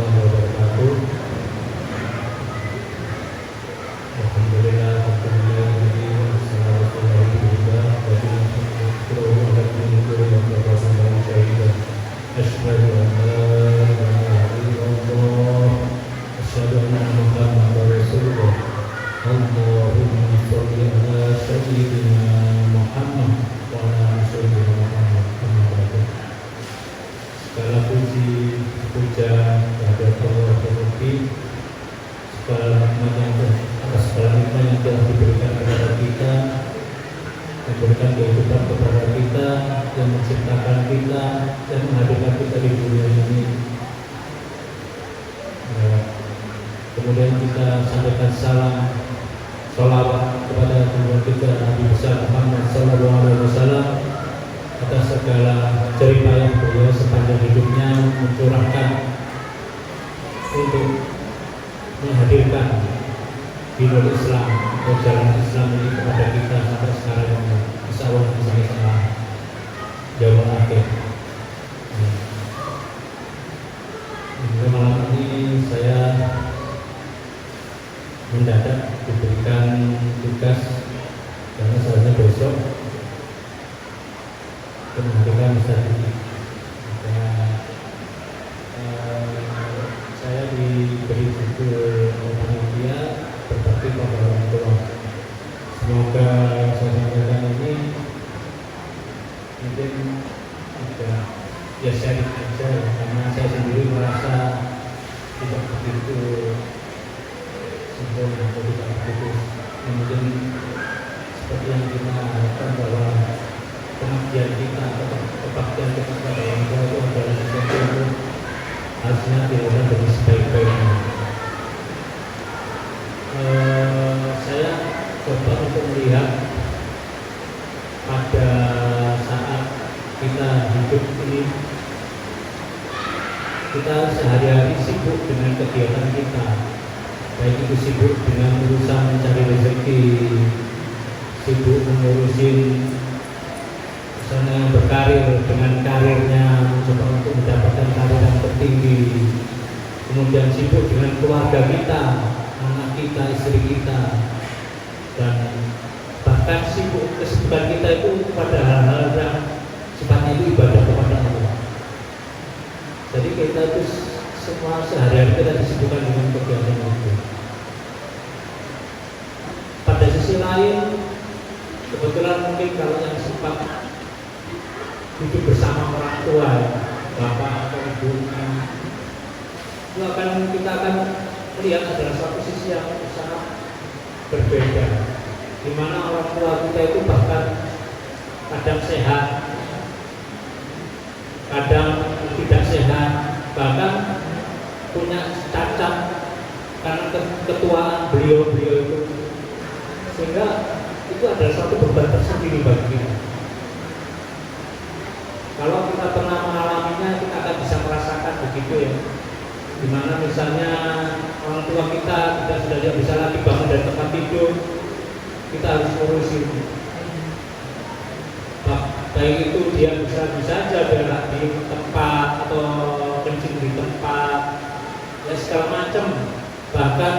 warahmatullahi wabarakatuh. Alhamdulillah, asyhadu an la ilaha illallah, asyhadu anna Muhammadar Rasulullah. Allahumma sholli ala sayyidina Muhammad wa ala sayyidina Muhammad. Segala puji puja kehadirat Allah Subhanahu, segala nikmat yang atas segala nikmat yang telah diberikan kepada kita, memberikan kehidupan kepada kita, yang menciptakan kita dan menghadirkan kita di dunia ini. Kemudian kita sampaikan salam sholawat kepada Tuhan kita Nabi besar Muhammad Sallallahu Alaihi Wasallam atas segala jeripayah beliau sepanjang hidupnya mencurahkan untuk menghadirkan dinul Islam atau jalan Islam ini kepada kita sampai sekarang. Insya Allah sampai sekarang jauh akhir. Malam ini saya mendadak diberikan tugas karena seharusnya besok menghadirkan Ustaz ini. Saya diberi buku panitia berbakti pada orang tua. Semoga saya sampaikan ini mungkin tidak ya sharing aja ya, karena saya sendiri merasa tidak begitu sempurna atau tidak begitu mungkin seperti yang kita harapkan bahwa pengabdian kita atau kebaktian kita kepada orang tua itu adalah sesuatu yang harusnya dilakukan dengan sebaik-baiknya. Saya coba untuk melihat pada saat kita hidup ini, kita sehari-hari sibuk dengan kegiatan kita, baik itu sibuk dengan urusan mencari rezeki, sibuk mengurusin misalnya yang berkarir dengan karirnya, mencoba untuk mendapatkan karir yang tertinggi, kemudian sibuk dengan keluarga kita, anak kita, istri kita, dan bahkan sibuk kesibukan kita itu pada hal-hal yang sifatnya itu ibadah kepada Allah. Jadi kita itu semua sehari-hari kita disibukkan dengan kegiatan itu. Pada sisi lain, kebetulan mungkin kalau yang sempat hidup bersama orang tua, bapak atau ibunya, kita akan melihat adalah suatu sisi yang sangat berbeda, di mana orang tua kita itu bahkan kadang sehat, kadang tidak sehat, bahkan punya cacat karena ketuaan beliau itu, sehingga itu adalah suatu beban tersendiri bagi kita. Kalau kita pernah mengalaminya, kita akan bisa merasakan begitu ya, dimana misalnya orang tua kita sudah tidak bisa lagi bangun dari tempat tidur, kita harus ngurusin. Baik itu dia bisa aja berak di tempat atau kencing di tempat, ya segala macam. Bahkan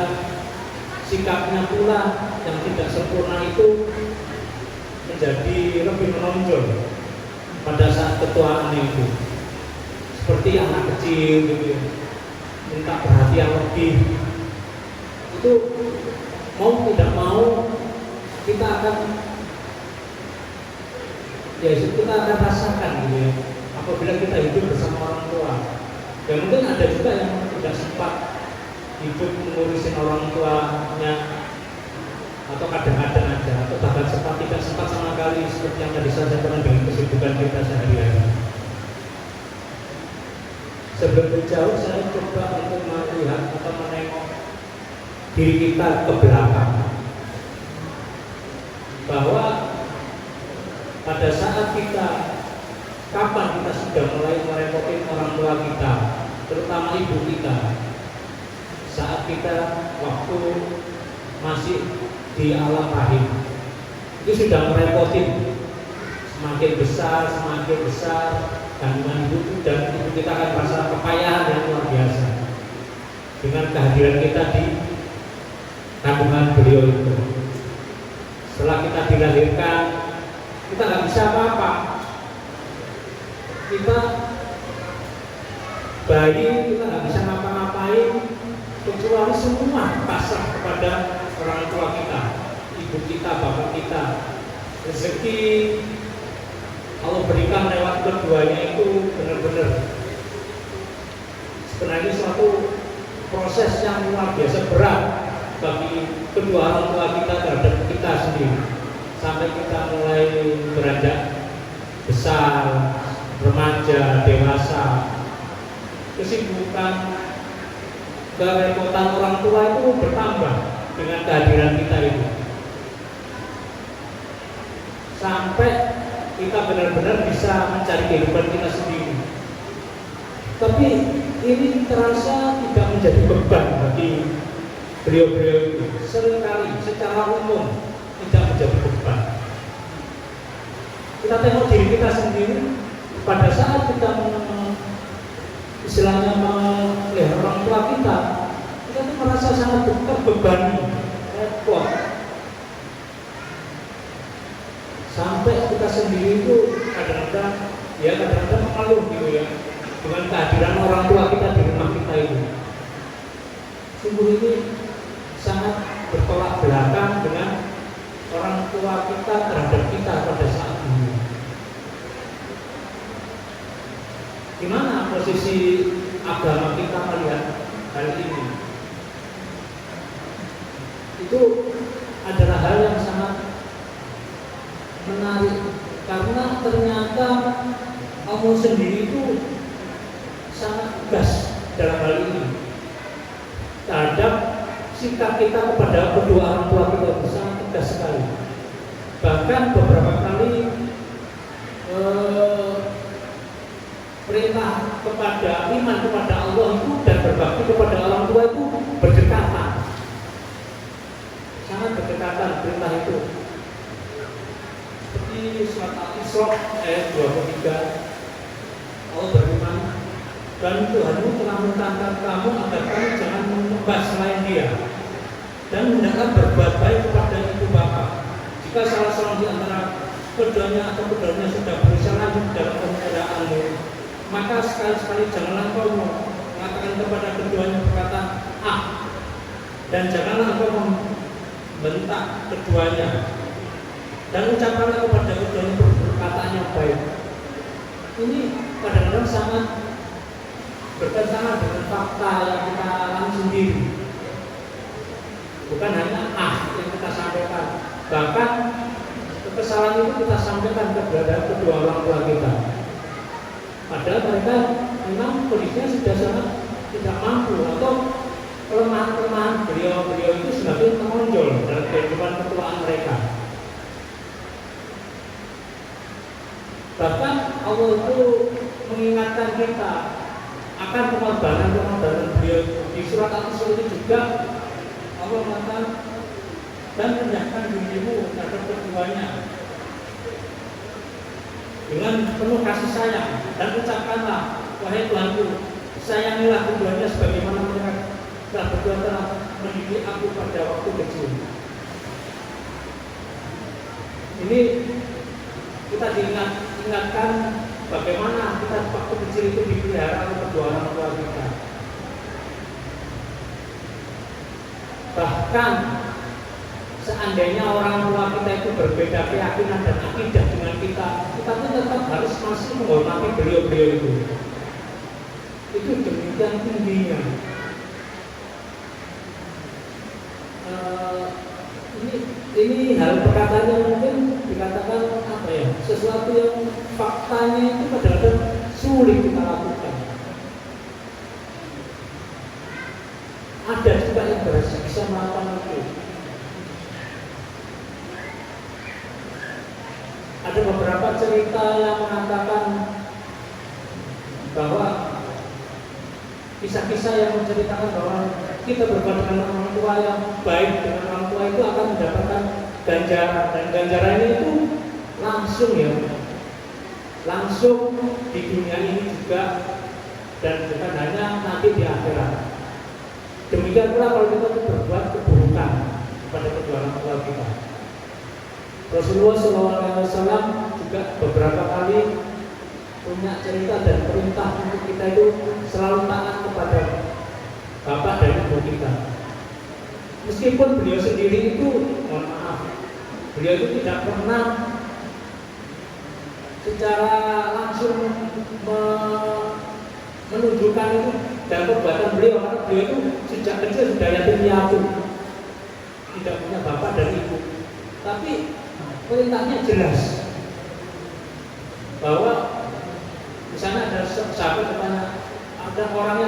sikapnya pula yang tidak sempurna itu menjadi lebih menonjol pada saat ketuaan itu, seperti anak kecil gitu ya, minta perhatian lebih. Itu mau tidak mau kita akan rasakan gitu ya, apabila kita hidup bersama orang tua. Dan mungkin ada juga yang tidak sempat hidup mengurusin orang tuanya, atau kadang-kadang aja, atau bahkan tidak sempat sama sekali, seperti yang tadi saya sampaikan dengan kesibukan kita sehari-hari. Sebelum jauh, saya coba untuk melihat atau menengok diri kita ke belakang, bahwa pada saat kapan kita sudah mulai merepotin orang tua kita, terutama ibu kita, saat kita waktu masih di alam rahim, itu sudah merepotin. Semakin besar, kandungan ibu dan ibu kita akan merasa kepayahan yang luar biasa. dengan kehadiran kita di kandungan beliau itu. Setelah kita dilahirkan, kita nggak bisa apa-apa. Kita bayi, kita nggak bisa ngapa-ngapain kecuali semua pasrah kepada orang tua kita, ibu kita, bapak kita. Rezeki Allah berikan lewat keduanya itu benar-benar sebenarnya suatu proses yang luar biasa berat bagi kedua orang tua kita terhadap kita sendiri. Sampai kita mulai beranjak besar, remaja, dewasa, kesibukan, kerepotan orang tua itu bertambah dengan kehadiran kita itu. Sampai kita benar-benar bisa mencari kehidupan kita sendiri. Tapi ini terasa tidak menjadi beban bagi beliau-beliau itu. Seringkali secara umum tidak menjadi beban. Kita tengok diri kita sendiri, pada saat kita istilahnya melihat orang tua kita tuh merasa sangat terbebani, repot. Sampai kita sendiri itu kadang-kadang mengeluh gitu ya dengan kehadiran orang tua kita di rumah kita ini. Sungguh ini sangat bertolak belakang dengan orang tua kita terhadap kita pada saat ini. Gimana posisi agama kita melihat hal ini? Itu adalah hal yang sangat menarik karena ternyata Allah sendiri itu sangat tegas dalam hal ini terhadap sikap kita kepada kedua orang tua kita itu sangat tegas sekali. Bahkan beberapa kali perintah kepada iman kepada Allah itu dan berbakti kepada orang tua itu berdekatan, sangat berdekatan perintah itu. Seperti surat Al-Isra ayat 23, Allah berfirman, dan Tuhanmu telah menentangkan kamu agar kamu jangan menyembah selain Dia dan hendaklah berbuat baik kepada ibu bapa. Jika salah seorang di antara keduanya atau keduanya sudah berusaha lanjut dalam kemudaanmu, maka sekali-sekali janganlah kau mengatakan kepada keduanya berkata dan janganlah kau membentak keduanya, dan ucapkanlah kepada keduanya perkataan yang baik. Ini kadang-kadang sangat bertentangan dengan fakta yang kita alami sendiri. Bukan hanya yang kita sampaikan, bahkan kesalahan itu kita sampaikan kepada kedua orang tua kita. Padahal mereka memang kondisinya sudah sangat tidak mampu atau kelemahan-kelemahan beliau itu semakin menonjol dalam kehidupan ketuaan mereka. Bahkan Allah itu mengingatkan kita akan pengorbanan beliau. Di surat Al-Isra itu juga Allah mengatakan, dan rendahkan dirimu terhadap keduanya dengan penuh kasih sayang, dan ucapkanlah, wahai Tuhanku, sayangilah keduanya sebagaimana mereka telah mendidik aku pada waktu kecil. Ini kita diingatkan bagaimana kita waktu kecil itu dipelihara oleh kedua orang tua kita. Bahkan seandainya orang tua kita itu berbeda keyakinan dan akidah dengan kita pun tetap harus masih menghormati beliau-beliau itu. Itu demikian tingginya. Ini hal perkataan yang mungkin dikatakan sesuatu yang faktanya itu kadang-kadang sulit kita lakukan. Ada juga yang bisa melakukan itu. Ada beberapa cerita yang mengatakan bahwa kisah-kisah yang menceritakan bahwa kita berbuat dengan orang tua yang baik dengan orang tua itu akan mendapatkan ganjaran, dan ganjarannya itu langsung di dunia ini juga, dan bukan hanya nanti di akhirat. Demikian pula kalau kita berbuat keburukan kepada kedua orang tua kita. Rasulullah SAW juga beberapa kali punya cerita dan perintah untuk kita itu selalu taat kepada bapak dan ibu kita. Meskipun beliau sendiri itu, mohon maaf, beliau itu tidak pernah secara langsung menunjukkan itu dan perbuatan beliau, karena beliau itu sejak kecil sudah yatim piatu, tidak punya bapak dan ibu. Tapi perintahnya jelas bahwa misalnya ada sahabat bertanya, ada orang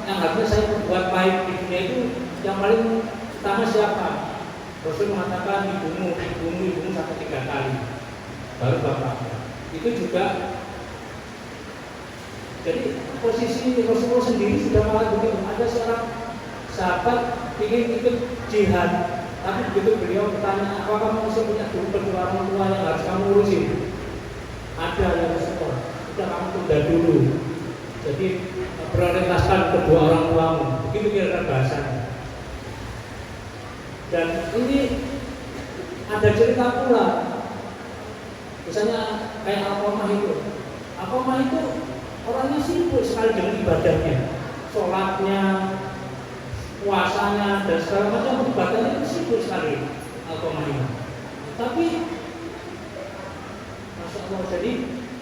yang harusnya saya berbuat baik di dunia itu yang paling utama siapa? Rasul mengatakan ibumu sampai 3 kali, baru bapaknya. Itu juga. Jadi posisi Rasulullah sendiri sudah malah begitu. Ada seorang sahabat ingin ikut jihad, tapi begitu beliau bertanya, apakah kamu masih punya kedua orang tua yang harus kamu urusin? Ada ya Rasulullah. Sudah kamu tunda dulu. Jadi prioritaskan kedua orang tuamu. Begitu kira-kira bahasanya. Dan ini ada cerita pula. Misalnya kayak Alqamah itu orangnya sibuk sekali dengan ibadahnya, sholatnya, puasanya, dan segala macam ibadahnya itu sibuk sekali Alqamah ini. Tapi Masya Allah, jadi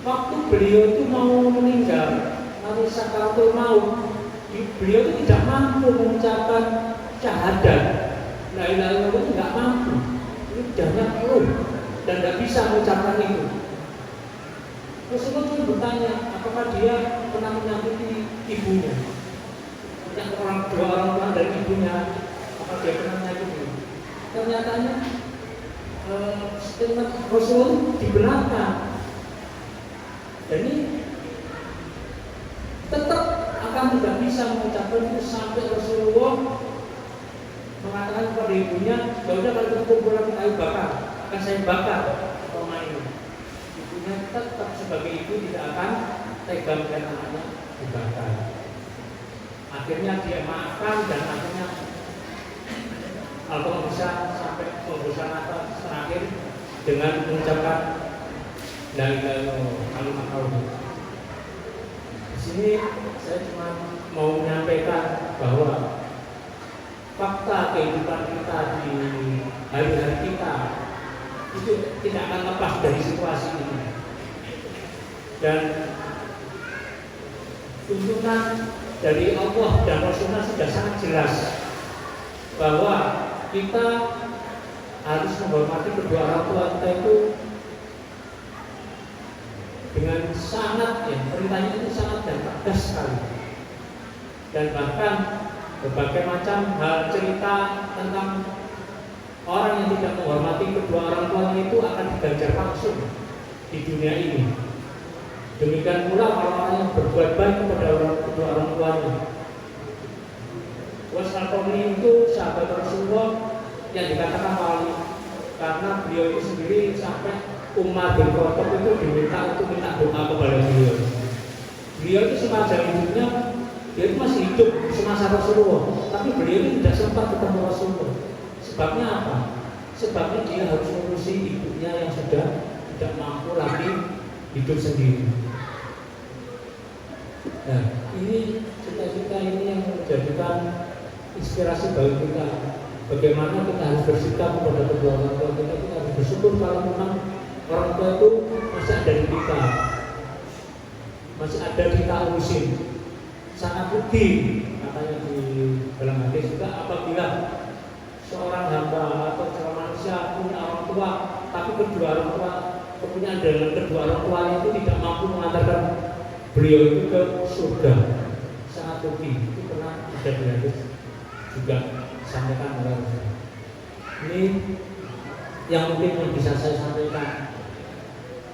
waktu beliau itu mau meninggal, nanti sakaratul maut, beliau itu tidak mampu mengucapkan syahadat, la ilaha illallah, itu tidak mampu. Ini jangan keluh dan tidak bisa mengucapkan itu. Rasulullah pun bertanya, apakah dia pernah menyakiti ibunya? Yang dua orang tua dari ibunya, apakah dia pernah menyakiti? Ternyata statement Rasulullah dibenarkan. Dan ini tetap akan tidak bisa mengucapkan itu sampai Rasulullah mengatakan kepada ibunya, bahwa kalau kita kumpulan kayu bakar, akan saya bakar rumah ini. Ibunya tetap sebagai ibu tidak akan tega melihat anaknya dibakar. Akhirnya dia maafkan dan akhirnya Alqamah bisa sampai pembusan atas terakhir dengan mengucapkan la ilaha illallah kalimat tauhid. Di sini saya cuma mau menyampaikan bahwa fakta kehidupan kita di hari-hari kita itu tidak akan lepas dari situasi ini. Dan tuntunan dari Allah dan Rasulullah sudah sangat jelas bahwa kita harus menghormati kedua orang tua kita itu dengan sangat, perintahnya itu sangat dan tegas sekali. Dan bahkan berbagai macam hal cerita tentang orang yang tidak menghormati kedua orang tuanya itu akan diganjar langsung di dunia ini. Demikian pula orang-orang yang berbuat baik kepada kedua orang tuanya. Al-Qarni itu sahabat Rasulullah yang dikatakan wali karena beliau itu sendiri sampai Umar bin Khattab itu diminta untuk minta doa kepada beliau. Beliau itu semasa hidupnya dia itu masih hidup semasa Rasulullah, tapi beliau itu tidak sempat ketemu Rasulullah. Sebabnya apa? Sebabnya dia harus ngurusi ibunya yang sudah tidak mampu lagi hidup sendiri. Nah, ini cita-cita ini yang menjadikan inspirasi bagi kita. Bagaimana kita harus bersikap kepada kedua orang tua kita. Kita harus bersyukur kalau memang orang tua itu masih ada di kita, masih ada kita urusin. Sangat rugi katanya di dalam hadis juga, apabila seorang hamba atau seorang manusia punya orang tua, tapi kedua orang tua kepunyaan dengan kedua orang tuanya itu tidak mampu mengantarkan beliau itu ke surga, sangat rugi. Itu pernah ada di hadis juga sampaikan oleh Rasul. Ini yang mungkin yang bisa saya sampaikan.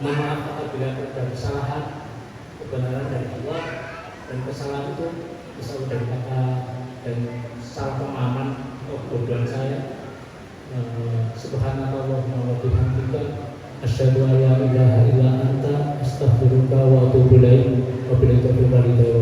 Mohon maaf apabila ada kesalahan, kebenaran dari Allah, dan kesalahan itu bisa dari kata dan salah pemahaman kebodohan saya. Subhanallah wa bihamdika asyhadu an la ilaha illa anta astaghfiruka wa atubu ilaik wa billahi taufiq wal hidayah.